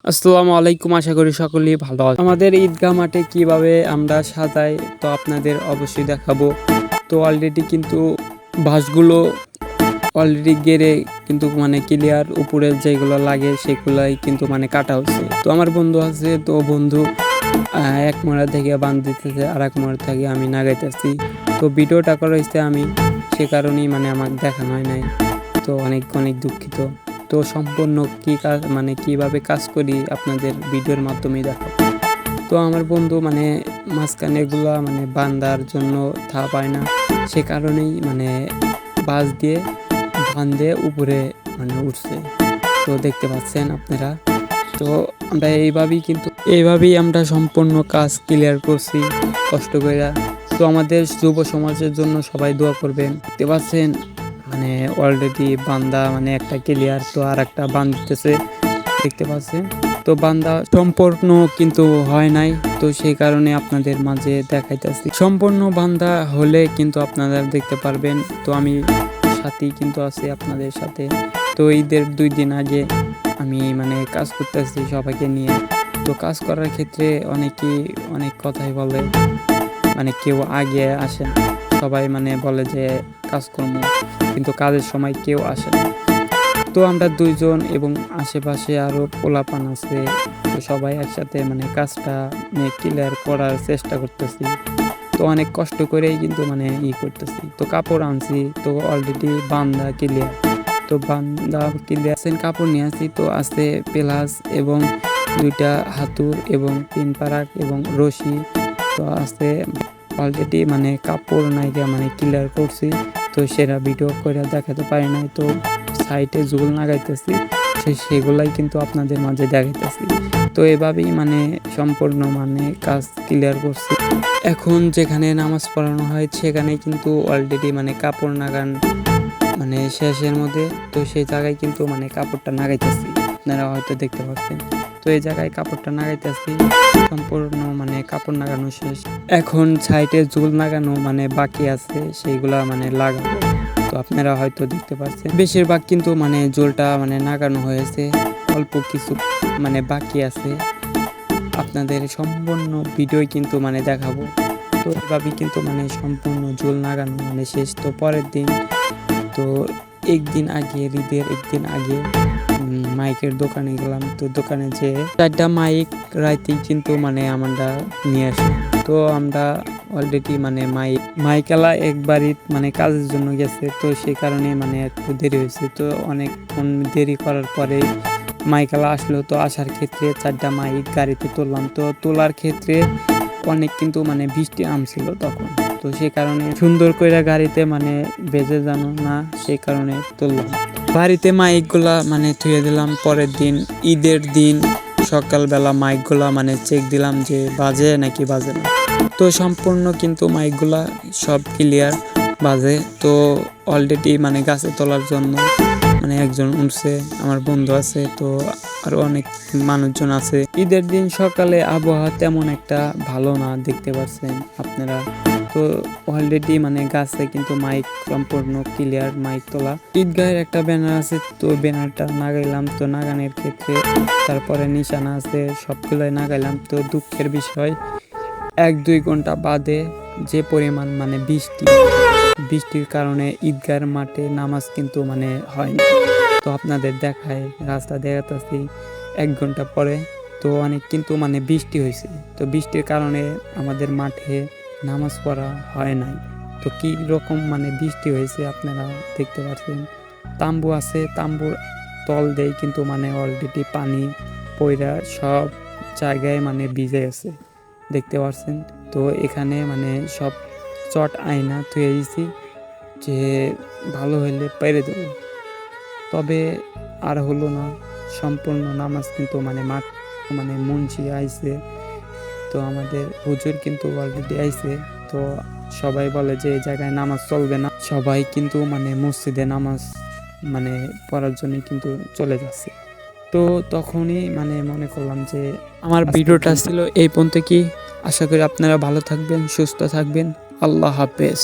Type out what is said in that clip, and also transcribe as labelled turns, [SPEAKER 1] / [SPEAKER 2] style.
[SPEAKER 1] আসসালামু আলাইকুম, আশা করি সকলেই ভালো আছেন। আমাদের ঈদগাহ মাঠে কিভাবে আমরা সাজাই তো আপনাদের অবশ্যই দেখাবো। তো অলরেডি কিন্তু বাঁশগুলো অলরেডি গেড়ে কিন্তু ক্লিয়ার, উপরে যেগুলো লাগে সেগুলাই কিন্তু কাটা হচ্ছে। তো আমার বন্ধু আছে, তো বন্ধু এক মোড়া থেকে বাঁধ দিতেছে, আর এক মোড়া থেকে আমি নাগাইতেছি। তো ভিডিওটা করা হয়েছে আমি, সে কারণেই আমার দেখানো হয় নাই। তো অনেক অনেক দুঃখিত। তো সম্পূর্ণ কী কাজ কীভাবে কাজ করি আপনাদের ভিডিওর মাধ্যমেই দেখাবো। তো আমার বন্ধু মাঝখানে এগুলা বান্ধার জন্য থা পায় না, সে কারণেই বাঁশ দিয়ে বাঁধে উপরে উঠছে। তো দেখতে পাচ্ছেন আপনারা। তো আমরা এইভাবেই আমরা সম্পূর্ণ কাজ ক্লিয়ার করছি কষ্ট করে। তো আমাদের যুব সমাজের জন্য সবাই দোয়া করবেন। দেখতে পাচ্ছেন অলরেডি বান্দা একটা ক্লিয়ার, তো আর একটা বাঁধতেছে, দেখতে পাচ্ছেন। তো বান্দা সম্পূর্ণ কিন্তু হয় নাই, তো সেই কারণে আপনাদের মাঝে দেখাইতেছি। সম্পূর্ণ বান্দা হলে কিন্তু আপনারা দেখতে পারবেন। তো আমি সাথেই কিন্তু আছি আপনাদের সাথে। তো ঈদের 2 দিন আগে আমি কাজ করতেছি সবাইকে নিয়ে। তো কাজ করার ক্ষেত্রে অনেকেই অনেক কথাই বলে, কেউ আগে আসে না, সবাই বলে যে কাজকর্ম, কিন্তু কাজের সময় কেউ আসে না। তো আমরা 2 জন এবং আশেপাশে আরও পোলাপান আছে, তো সবাই একসাথে কাজটা ক্লিয়ার করার চেষ্টা করতেছি। তো অনেক কষ্ট করেই কিন্তু করতেছি। তো কাপড় আনছি, তো অলরেডি বান্দা ক্লিয়ার। তো বান্দা ক্লিয়ার কাপড় নিয়ে আসি, তো আছে প্লাস এবং 2টা হাতুর এবং 3 পারাক এবং রশি। তো আছে অলরেডি কাপড় নাইকা ক্লিয়ার করছি। তো সেটা ভিডিও করে দেখাতে পারি নাই, তো সাইটে ঝুল লাগাইতেছি, সেগুলাই কিন্তু আপনাদের মাঝে দেখাইতেছি। তো এভাবেই সম্পূর্ণ কাজ ক্লিয়ার করছি। এখন যেখানে নামাজ পড়ানো হয় সেখানে কিন্তু অলরেডি কাপড় নাগান শেষের মধ্যে। তো সেই জায়গায় কিন্তু কাপড়টা নাগাইতেছি, আপনারা হয়তো দেখতে পাচ্ছেন। তো এই জায়গায় কাপড়টা নাগাইতেছি, সম্পূর্ণ কাপড় নাগানো শেষ। এখন সাইডে ঝুল লাগানো বাকি আছে, সেইগুলা লাগাবো। তো আপনারা হয়তো দেখতে পাচ্ছেন বেশিরভাগ কিন্তু ঝোলটা নাগানো হয়েছে, অল্প কিছু বাকি আছে। আপনাদের সম্পূর্ণ ভিডিও কিন্তু দেখাবো। তো এভাবেই কিন্তু সম্পূর্ণ ঝোল নাগানো শেষ। তো পরের দিন, তো একদিন আগে, ঈদের একদিন আগে মাইকের দোকানে গেলাম। তো দোকানে যে 4টা মাইক রাইতেই কিন্তু আমরা নিয়ে আসি। তো আমরা অলরেডি মাইকালা একবারই কাজের জন্য গেছে, তো সেই কারণে একটু দেরি হয়েছে। তো অনেকক্ষণ দেরি করার পরে মাইকালা আসলো। তো আসার ক্ষেত্রে 4টা মাইক গাড়িতে তুললাম। তো তোলার ক্ষেত্রে অনেক কিন্তু বৃষ্টি নামছিল তখন, তো সেই কারণে সুন্দর করে গাড়িতে বেজে যেন না, সেই কারণে তুললাম। বাড়িতে মাইকগুলা থুয়ে দিলাম। পরের দিন ঈদের দিন সকালবেলা মাইকগুলা চেক দিলাম যে বাজে নাকি বাজে না। তো সম্পূর্ণ কিন্তু মাইকগুলা সব ক্লিয়ার বাজে। তো অলরেডি গাছে তোলার জন্য একজন উঠছে, আমার বন্ধু আছে, তো আরো অনেক মানুষজন আছে। ঈদের দিন সকালে আবহাওয়া তেমন একটা ভালো না, দেখতে পাচ্ছেন আপনারা। তো অলরেডি গাছে কিন্তু মাইক সম্পূর্ণ ক্লিয়ার, মাইক তোলা। ঈদগাহের একটা ব্যানার আছে, তো ব্যানারটা নাগাইলাম। তো নাগানোর ক্ষেত্রে তারপরে নিশানা আছে, সবগুলোই নাগাইলাম। তো দুঃখের বিষয় 1-2 ঘন্টা বাদে যে পরিমাণ বৃষ্টির কারণে ঈদগাহের মাঠে নামাজ কিন্তু হয় না। তো আপনাদের দেখায় রাস্তা দেখাতেছি 1 ঘন্টা পরে, তো অনেক কিন্তু বৃষ্টি হয়েছে। তো বৃষ্টির কারণে আমাদের মাঠে নামাজ পড়া হয় নাই। তো কি রকম বৃষ্টি হয়েছে আপনারা দেখতে পাচ্ছেন। তাম্বু আছে, তাম্বুর তল দেয় কিন্তু অলরেডি পানি পইরা সব জায়গায় ভিজে আছে, দেখতে পাচ্ছেন। তো এখানে সব চট আয়না থুয়ে দিয়েছি যে ভালো হইলে পেরে দেবো, তবে আর হলো না। সম্পূর্ণ নামাজ কিন্তু মাঠ মুন্সি আইছে, তো আমাদের হুজুর কিন্তু অলরেডি আইছে। তো সবাই বলে যে এই জায়গায় নামাজ চলবে না, সবাই কিন্তু মসজিদে নামাজ পড়ার জন্য কিন্তু চলে যাচ্ছে। তো তখনই মনে করলাম যে আমার ভিডিওটা ছিল এই পর্যন্ত। কি আশা করি আপনারা ভালো থাকবেন, সুস্থ থাকবেন। আল্লাহ হাফেজ।